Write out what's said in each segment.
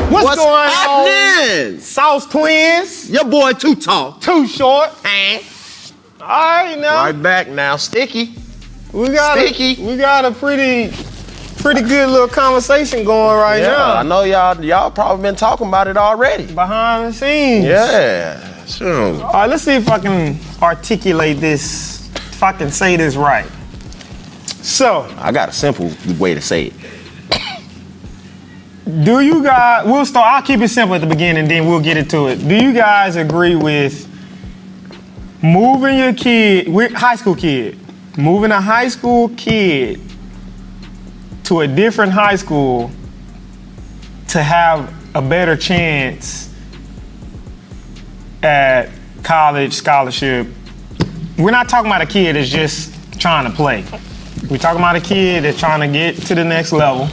What's going happening? on? Sauce Twins. Your boy too tall. Too short. All right now. Right back now. Sticky. We got a pretty good little conversation going right now. I know y'all probably been talking about it already. Behind the scenes. Yeah. Sure. All right, let's see if I can articulate this, if I can say this right. So. I got a simple way to say it. Do you guys, I'll keep it simple at the beginning, then we'll get into it. Do you guys agree with moving your kid, high school kid, moving a high school kid to a different high school to have a better chance at college scholarship? We're not talking about a kid that's just trying to play. We're talking about a kid that's trying to get to the next level,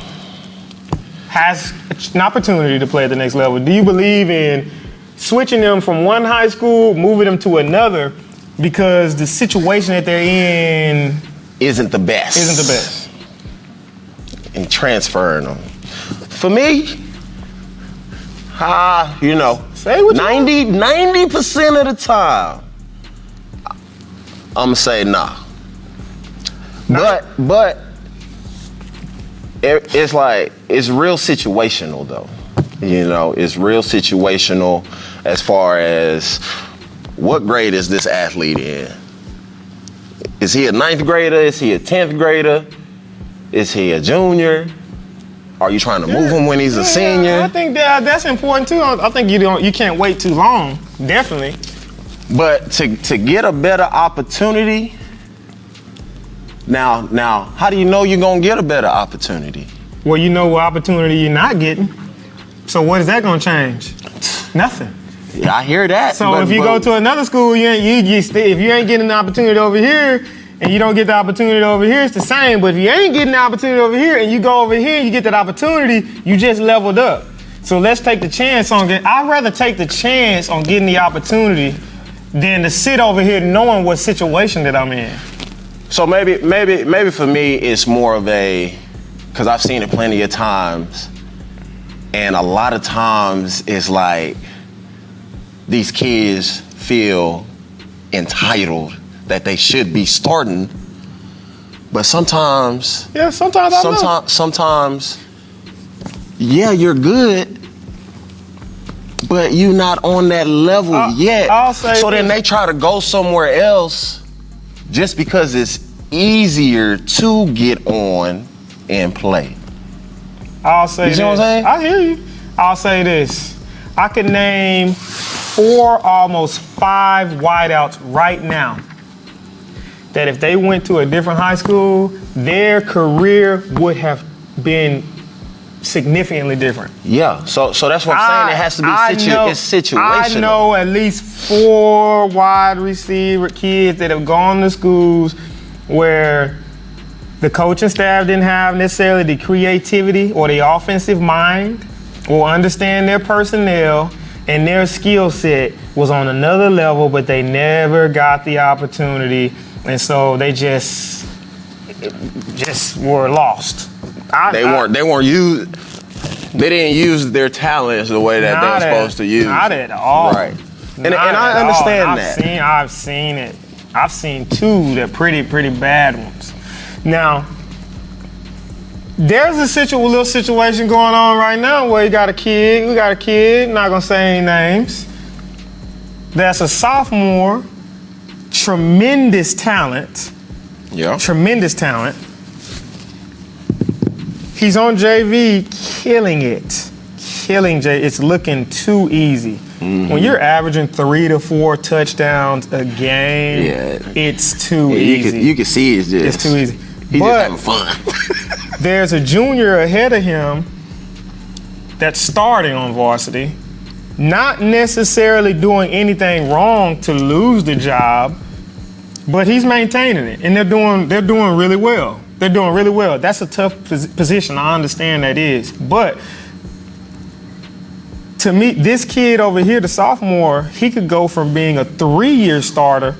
has an opportunity to play at the next level. Do you believe in switching them from one high school, moving them to another, because the situation that they're in isn't the best? And transferring them. For me, say what 90% of the time, I'm gonna say nah. But it's like, it's real situational though. It's real situational as far as what grade is this athlete in? Is he a 9th grader? Is he a 10th grader? Is he a junior? Are you trying to move him when he's a senior? I think that's important too. I think you can't wait too long, definitely. But to get a better opportunity, now, how do you know you're gonna get a better opportunity? Well, you know what opportunity you're not getting. So what is that gonna change? Nothing. Yeah, I hear that. So if you go to another school, if you ain't getting the opportunity over here and you don't get the opportunity over here, it's the same. But if you ain't getting the opportunity over here and you go over here and you get that opportunity, you just leveled up. So let's take the chance on I'd rather take the chance on getting the opportunity than to sit over here knowing what situation that I'm in. So maybe for me, it's more of because I've seen it plenty of times, and a lot of times it's like these kids feel entitled that they should be starting, but sometimes you're good, but you're not on that level yet. Then they try to go somewhere else just because it's easier to get on and play. I'll say this. You see what I'm saying? I hear you. I'll say this. I can name 4, almost 5 wideouts right now that if they went to a different high school, their career would have been significantly different. Yeah, so that's what I'm saying. It has to be situational. I know at least 4 wide receiver kids that have gone to schools where the coaching staff didn't have necessarily the creativity or the offensive mind or understand their personnel, and their skill set was on another level, but they never got the opportunity, and so they just were lost. They didn't use their talents the way that they were supposed to use. Not at all. Right. And I understand that. I've seen it. I've seen 2 that pretty bad ones. Now, there's a little situation going on right now where we got a kid, not gonna say any names, that's a sophomore, tremendous talent. Yeah. Tremendous talent. He's on JV, killing it. It's looking too easy. Mm-hmm. When you're averaging 3 to 4 touchdowns a game, it's too easy. You can see it's too easy. He's just having fun. There's a junior ahead of him that's starting on varsity, not necessarily doing anything wrong to lose the job, but he's maintaining it, and they're doing really well. That's a tough position. I understand that is, but to me, this kid over here, the sophomore, he could go from being a 3-year starter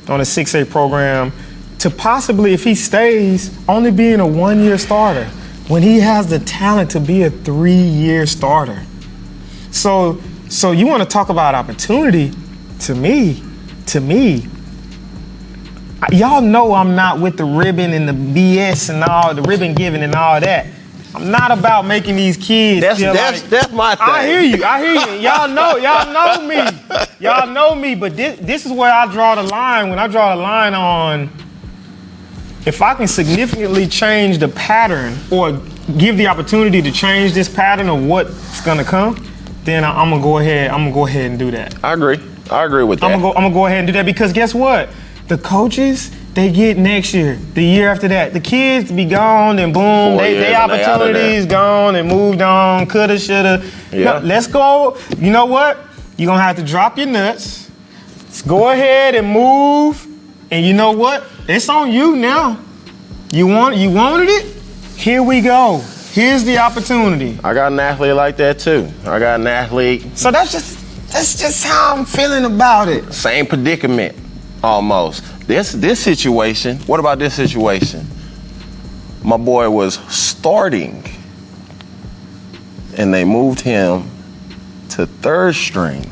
on a 6A program to possibly, if he stays, only being a 1-year starter when he has the talent to be a 3-year starter. So you want to talk about opportunity? To me, y'all know I'm not with the ribbon and the BS and all the ribbon giving and all that. I'm not about making these kids feel like. That's my thing. I hear you. Y'all know me. Y'all know me. But this is where I draw the line. When I draw the line on, if I can significantly change the pattern or give the opportunity to change this pattern of what's gonna come, then I'm gonna go ahead and do that. I agree with that. I'm gonna go ahead and do that because guess what? The coaches, they get next year, the year after that. The kids be gone and boom, they opportunities gone and moved on, coulda, shoulda. Yeah. No, let's go. You know what? You're gonna have to drop your nuts. Let's go ahead and move. And you know what? It's on you now. You wanted it? Here we go. Here's the opportunity. I got an athlete like that too. I got an athlete. So that's just how I'm feeling about it. Same predicament, almost. This situation, what about this situation? My boy was starting, and they moved him to third string,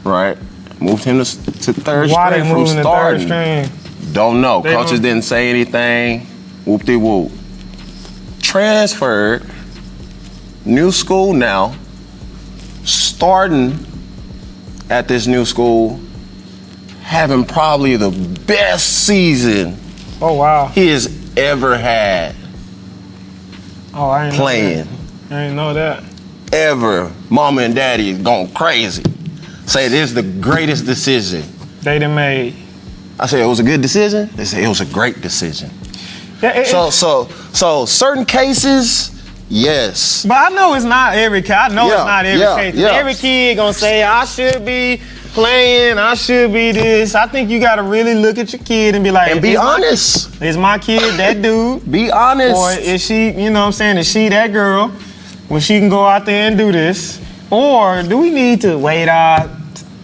right? Moved him to third Why they string from moving to third starting. string? Don't know. They Coaches don't- didn't say anything. Whoop-de-whoop. Transferred, new school now, starting at this new school, having probably the best season Oh wow. he has ever had Oh, I ain't playing. Know that. I didn't know that. Ever. Mama and daddy is going crazy. Say this is the greatest decision. They done made. I said it was a good decision. They say it was a great decision. Yeah, So certain cases, yes. but I know it's not every kid. I know it's not every case. Yeah. Every kid gonna say, I should be playing, I should be this. I think you gotta really look at your kid and be like, And be honest. Is my kid that dude? Be honest. Or is she, you know what I'm saying, is she that girl where she can go out there and do this? Or do we need to wait our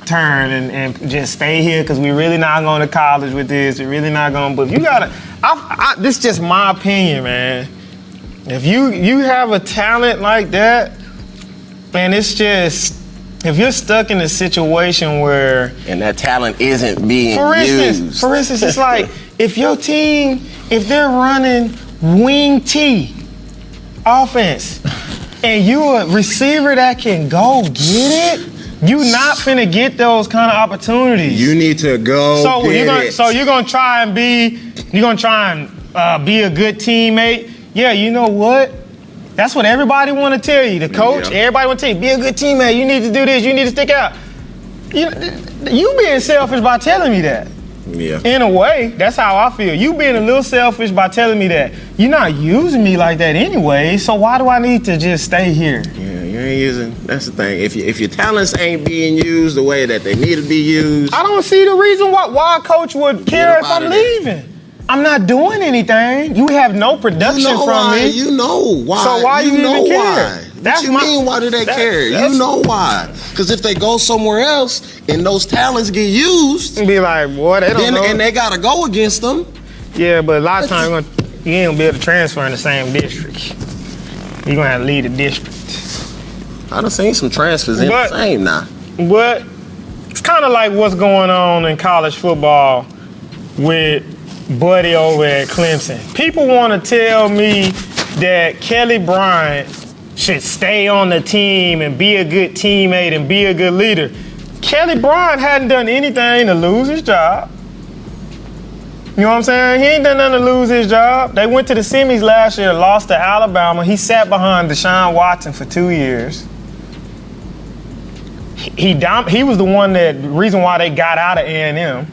turn and just stay here because we really not going to college with this, we're really not going, but you gotta, this is just my opinion, man. If you have a talent like that, man, it's just, if you're stuck in a situation where, And that talent isn't being for used. instance, it's like if your team, if they're running wing T offense, and you a receiver that can go get it, you not finna get those kind of opportunities. You need to go You're gonna try and be a good teammate. Yeah, you know what? That's what everybody want to tell you. The coach, Yeah. everybody want to tell you, be a good teammate. You need to do this. You need to stick out. You being selfish by telling me that. Yeah. In a way, that's how I feel. You being a little selfish by telling me that. You're not using me like that anyway, so why do I need to just stay here? Yeah, you ain't using. That's the thing. If your talents ain't being used the way that they need to be used, I don't see the reason why a coach would care if up outta I'm there. leaving. I'm not doing anything. You have no production from me. You know why. So why you know even care? why? That's What you my- mean? Why do they care? that's- You know why? Because if they go somewhere else and those talents get used, Be like, boy, they don't then know. and they gotta go against them. Yeah, but a lot of times you ain't gonna be able to transfer in the same district. You're gonna have to leave the district. I done seen some transfers in But- the same now. But it's kind of like what's going on in college football with Buddy over at Clemson. People want to tell me that Kelly Bryant should stay on the team and be a good teammate and be a good leader. Kelly Bryant hadn't done anything to lose his job. You know what I'm saying? He ain't done nothing to lose his job. They went to the semis last year, lost to Alabama. He sat behind Deshaun Watson for 2 years. He was the reason why they got out of A&M.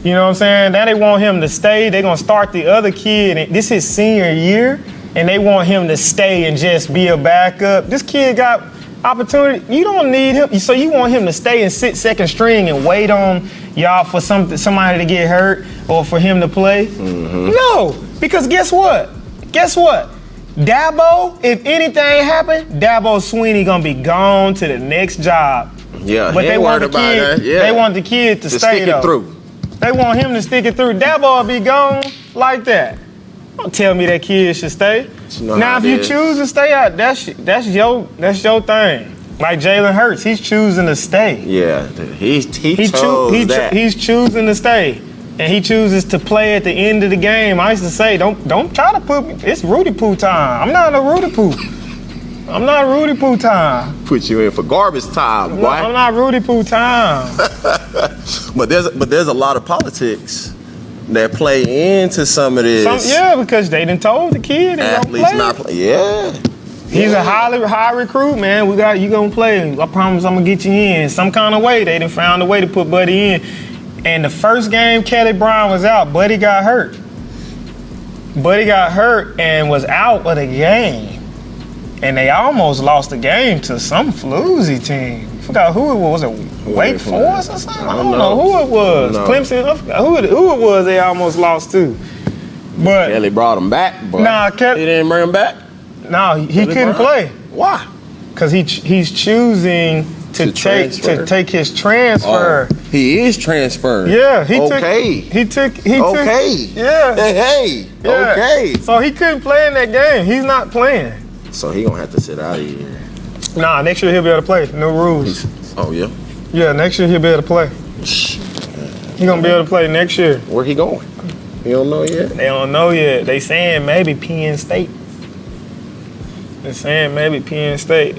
You know what I'm saying? Now they want him to stay. They're going to start the other kid. And this is his senior year, and they want him to stay and just be a backup. This kid got opportunity. You don't need him. So you want him to stay and sit second string and wait on y'all for somebody to get hurt or for him to play? Mm-hmm. No, because guess what? Dabo, if anything happened, Dabo Swinney going to be gone to the next job. Yeah, But he they ain't want worried the about kid. that. Yeah. They want the kid to stay stick though. it through. They want him to stick it through. Dabo will be gone like that. Don't tell me that kid should stay. You know Now, how if it you is. choose to stay out, that's your thing. Like Jalen Hurts, he's choosing to stay. Yeah, he chose that. He's choosing to stay, and he chooses to play at the end of the game. I used to say, don't try to put me. It's Rudy Poo time. I'm not a Rudy Poo. I'm not Rudy Poo time. Put you in for garbage time, boy. I'm not Rudy Poo time. But there's a lot of politics that play into some of this. Yeah, because they done told the kid they don't Athletes play. not play. Yeah. He's a high recruit, man. You gonna play. I promise I'm gonna get you in. Some kind of way, they done found a way to put Buddy in. And the first game Kelly Bryant was out, Buddy got hurt. Buddy got hurt and was out of the game. And they almost lost the game to some floozy team. I forgot who it was. Was it Wake Forest or something? I don't know who it was. No. Clemson. I forgot who it was they almost lost to. But Kelly brought him back, but Nah, he didn't bring him back. no, he couldn't Bryant? play. Why? Because he's choosing to take his transfer. Oh, he is transferring. Yeah, he okay. took. Okay. Yeah. Hey. Yeah. Okay. So he couldn't play in that game. He's not playing. So he gonna have to sit out of here. Nah, next year he'll be able to play. No rules. Oh yeah. Yeah, next year he'll be able to play. He gonna be able to play next year. Where he going? You don't know yet. They don't know yet. They saying maybe Penn State. They're saying maybe Penn State.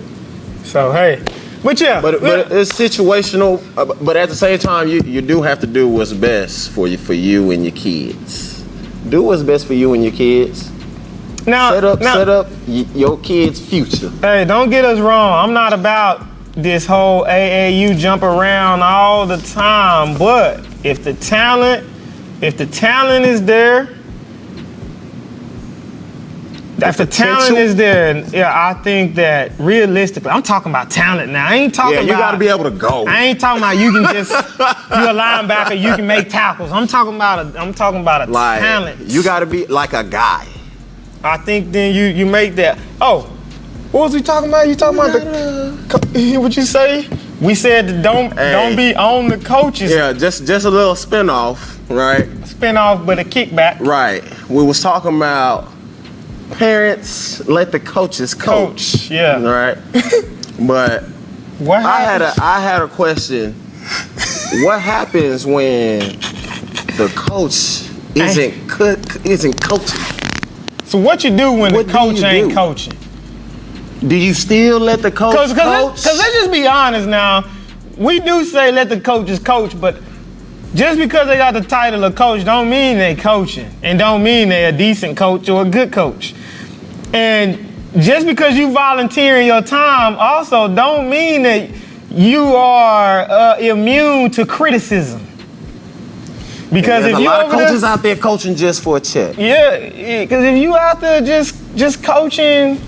So hey, but yeah. But it's situational. But at the same time, you do have to do what's best for you and your kids. Do what's best for you and your kids. now, Set up your kids' future. Hey, don't get us wrong. I'm not about this whole AAU jump around all the time. But if the talent is there, if the talent potential? is there, yeah, I think that realistically, I'm talking about talent now. I ain't talking Yeah, about. you got to be able to go. I ain't talking about you can just you're a linebacker, you can make tackles. I'm talking about a Like talent. you got to be like a guy. I think then you make that. Oh, what was we talking about? You talking about what you say? We said that don't be on the coaches. Yeah, just a little spinoff, right? Spin off, but a kickback. Right. We was talking about parents let the coaches coach. Yeah. Right. But What happened? I had a question. What happens when the coach isn't coaching? So what you do when What the do coach you ain't do? coaching? Do you still let the coach Cause coach? let's just be honest now. We do say let the coaches coach, but just because they got the title of coach don't mean they coaching, and don't mean they're a decent coach or a good coach. And just because you volunteering your time also don't mean that you are immune to criticism. Because There's if a you lot of over there- coaches out there coaching just for a check. Yeah, because if you out there just coaching,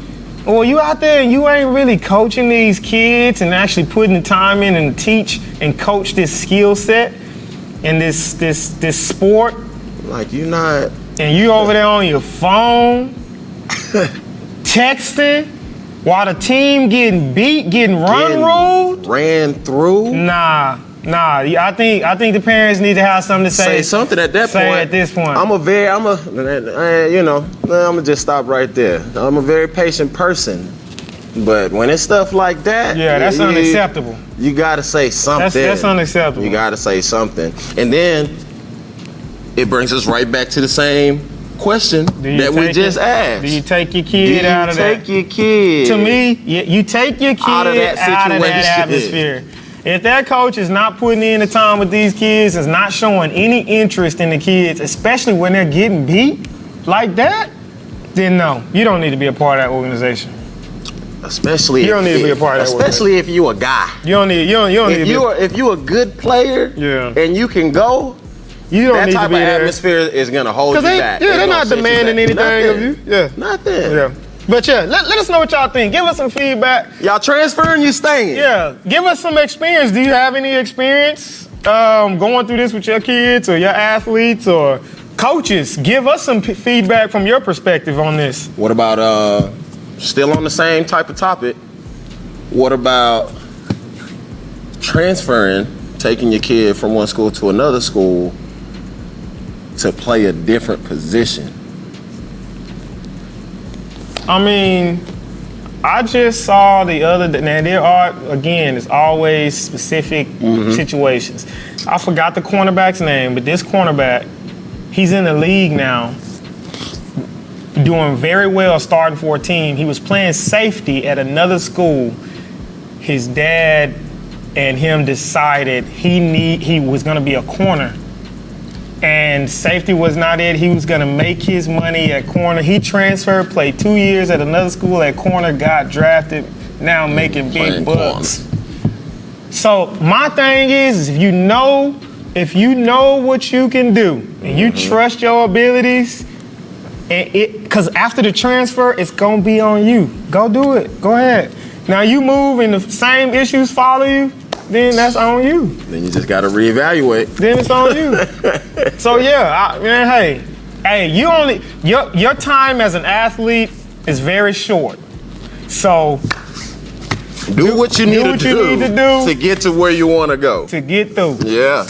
or you out there and you ain't really coaching these kids and actually putting the time in and teach and coach this skill set and this sport, Like you not. and you over there on your phone texting while the team getting beat, getting ruled. Ran through. Nah. I think the parents need to have something to Say something at that point. At this point. I'm gonna just stop right there. I'm a very patient person, but when it's stuff like that, Yeah, that's unacceptable. You gotta say something. That's unacceptable. You gotta say something, and then it brings us right back to the same question that we just asked. Do you take your kid out of that? Take your kid. To me, you take your kid Out of that situation. atmosphere. If that coach is not putting in the time with these kids, is not showing any interest in the kids, especially when they're getting beat like that, then no, you don't need to be a part of that organization. Especially You don't need to be a part of that Especially if you a guy. You don't need to be. If you a good player, Yeah. and you can go, You don't that need type to be of there. atmosphere is gonna hold you back. They're It's not gonna set you demanding back. anything of you. Yeah. Nothing. Yeah. But yeah, let us know what y'all think. Give us some feedback. Y'all transferring, you staying. Yeah, give us some experience. Do you have any experience going through this with your kids or your athletes or coaches? Give us some feedback from your perspective on this. What about still on the same type of topic? What about transferring, taking your kid from one school to another school to play a different position? I mean, I just saw the other day. Now there are, again, it's always specific situations. I forgot the cornerback's name, but this cornerback, he's in the league now, doing very well, starting for a team. He was playing safety at another school. His dad and him decided he was going to be a corner. And safety was not it. He was going to make his money at corner. He transferred, played 2 years at another school at corner, got drafted, now making big bucks. So my thing is if you know what you can do and you trust your abilities, because after the transfer, it's going to be on you. Go do it. Go ahead. Now you move and the same issues follow you, then that's on you. Then you just got to reevaluate. Then it's on you. So yeah, man, hey, you only your time as an athlete is very short. So do what you need to do to get to where you want to go. To get through. Yeah.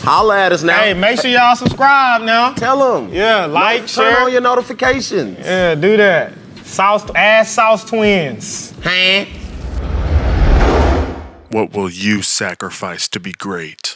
Holla at us now. Hey, make sure y'all subscribe now. Tell them. Yeah, like, share. Turn on your notifications. Yeah, do that. Sauce Twins. Hey. What will you sacrifice to be great?